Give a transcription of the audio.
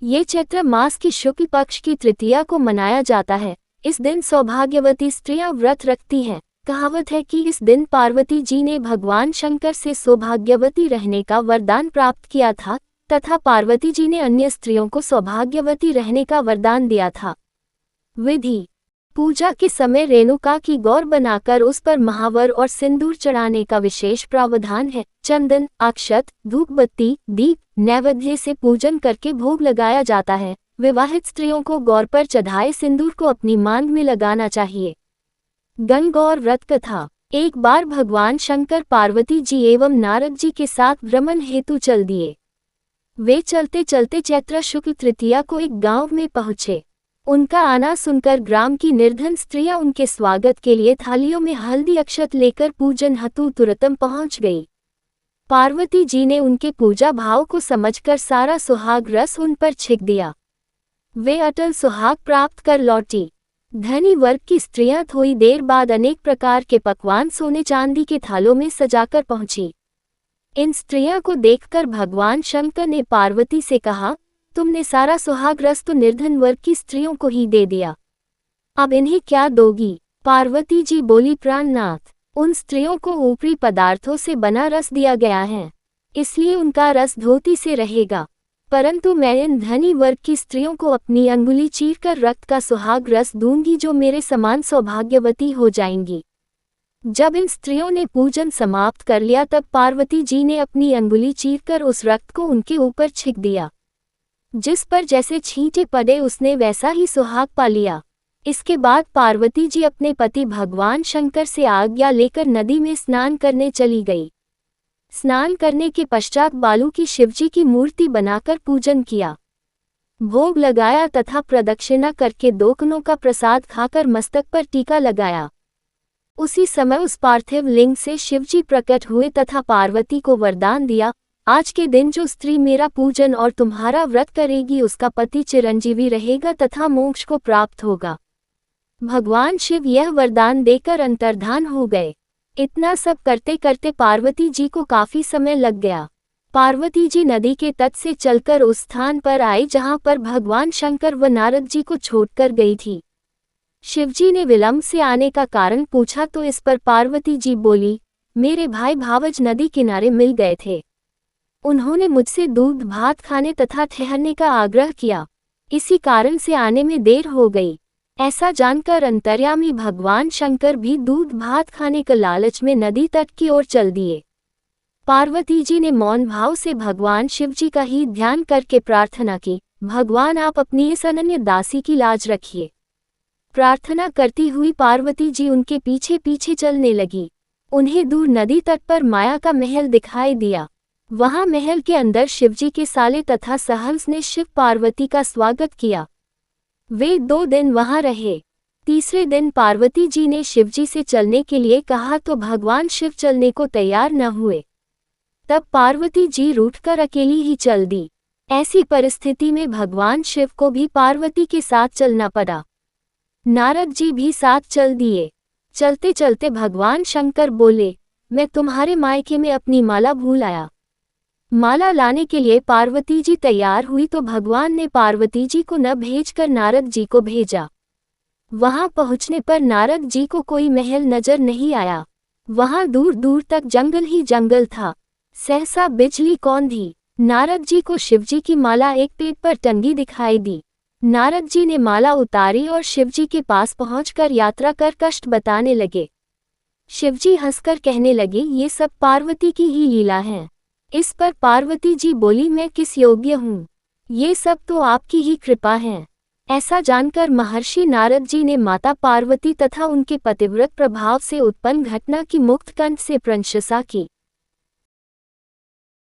ये चैत्र मास की शुक्ल पक्ष की तृतीया को मनाया जाता है। इस दिन सौभाग्यवती स्त्रियां व्रत रखती हैं। कहावत है कि इस दिन पार्वती जी ने भगवान शंकर से सौभाग्यवती रहने का वरदान प्राप्त किया था तथा पार्वती जी ने अन्य स्त्रियों को सौभाग्यवती रहने का वरदान दिया था। विधि: पूजा के समय रेणुका की गौर बनाकर उस पर महावर और सिंदूर चढ़ाने का विशेष प्रावधान है। चंदन, अक्षत, धूप बत्ती, दीप, नैवेद्य से पूजन करके भोग लगाया जाता है। विवाहित स्त्रियों को गौर पर चढ़ाए सिंदूर को अपनी मांग में लगाना चाहिए। गणगौर व्रत कथा। एक बार भगवान शंकर पार्वती जी एवं नारद जी के साथ भ्रमण हेतु चल दिए। वे चलते चलते चैत्र शुक्ल तृतीया को एक गांव में पहुंचे। उनका आना सुनकर ग्राम की निर्धन स्त्रियां उनके स्वागत के लिए थालियों में हल्दी अक्षत लेकर पूजन हेतु तुरतम पहुंच गई। पार्वती जी ने उनके पूजा भाव को समझकर सारा सुहाग रस उन पर छिक दिया। वे अटल सुहाग प्राप्त कर लौटी। धनी वर्ग की स्त्रियां थोड़ी देर बाद अनेक प्रकार के पकवान सोने चांदी के थालों में सजाकर पहुंची। इन स्त्रियों को देखकर भगवान शंकर ने पार्वती से कहा, तुमने सारा सुहाग रस तो निर्धन वर्ग की स्त्रियों को ही दे दिया, अब इन्हें क्या दोगी? पार्वती जी बोली, प्राणनाथ, उन स्त्रियों को ऊपरी पदार्थों से बना रस दिया गया है, इसलिए उनका रस धोती से रहेगा, परंतु मैं इन धनी वर्ग की स्त्रियों को अपनी अंगुली चीरकर रक्त का सुहाग रस दूंगी, जो मेरे समान सौभाग्यवती हो जाएंगी। जब इन स्त्रियों ने पूजन समाप्त कर लिया तब पार्वती जी ने अपनी अंगुली चीरकर उस रक्त को उनके ऊपर छिक दिया। जिस पर जैसे छींटे पड़े उसने वैसा ही सुहाग पा लिया। इसके बाद पार्वती जी अपने पति भगवान शंकर से आज्ञा लेकर नदी में स्नान करने चली गई। स्नान करने के पश्चात बालू की शिवजी की मूर्ति बनाकर पूजन किया, भोग लगाया तथा प्रदक्षिणा करके दोकनों का प्रसाद खाकर मस्तक पर टीका लगाया। उसी समय उस पार्थिव लिंग से शिवजी प्रकट हुए तथा पार्वती को वरदान दिया, आज के दिन जो स्त्री मेरा पूजन और तुम्हारा व्रत करेगी उसका पति चिरंजीवी रहेगा तथा मोक्ष को प्राप्त होगा। भगवान शिव यह वरदान देकर अंतर्धान हो गए। इतना सब करते करते पार्वती जी को काफी समय लग गया। पार्वती जी नदी के तट से चलकर उस स्थान पर आई जहां पर भगवान शंकर व नारद जी को छोड़कर गई थी। शिवजी ने विलंब से आने का कारण पूछा तो इस पर पार्वती जी बोली, मेरे भाई भावज नदी किनारे मिल गए थे। उन्होंने मुझसे दूध भात खाने तथा ठहरने का आग्रह किया, इसी कारण से आने में देर हो गई। ऐसा जानकर अंतर्यामी भगवान शंकर भी दूध भात खाने के लालच में नदी तट की ओर चल दिए। पार्वती जी ने मौन भाव से भगवान शिवजी का ही ध्यान करके प्रार्थना की, भगवान आप अपनी इस अनन्य दासी की लाज रखिए। प्रार्थना करती हुई पार्वती जी उनके पीछे पीछे चलने लगी। उन्हें दूर नदी तट पर माया का महल दिखाई दिया। वहां महल के अंदर शिवजी के साले तथा सहंस ने शिव पार्वती का स्वागत किया। वे 2 दिन वहां रहे। तीसरे दिन पार्वती जी ने शिवजी से चलने के लिए कहा तो भगवान शिव चलने को तैयार न हुए। तब पार्वती जी रूठकर अकेली ही चल दी। ऐसी परिस्थिति में भगवान शिव को भी पार्वती के साथ चलना पड़ा। नारद जी भी साथ चल दिए। चलते चलते भगवान शंकर बोले, मैं तुम्हारे मायके में अपनी माला भूल आया। माला लाने के लिए पार्वती जी तैयार हुई तो भगवान ने पार्वती जी को न भेजकर नारद जी को भेजा। वहां पहुंचने पर नारद जी को कोई महल नजर नहीं आया। वहां दूर दूर तक जंगल ही जंगल था। सहसा बिजली कौंधी। नारद जी को शिवजी की माला एक पेड़ पर टंगी दिखाई दी। नारद जी ने माला उतारी और शिवजी के पास पहुंचकर यात्रा कर कष्ट बताने लगे। शिवजी हंसकर कहने लगे, ये सब पार्वती की ही लीला है। इस पर पार्वती जी बोली, मैं किस योग्य हूँ, ये सब तो आपकी ही कृपा है। ऐसा जानकर महर्षि नारद जी ने माता पार्वती तथा उनके पतिव्रत प्रभाव से उत्पन्न घटना की मुक्त कंठ से प्रशंसा की।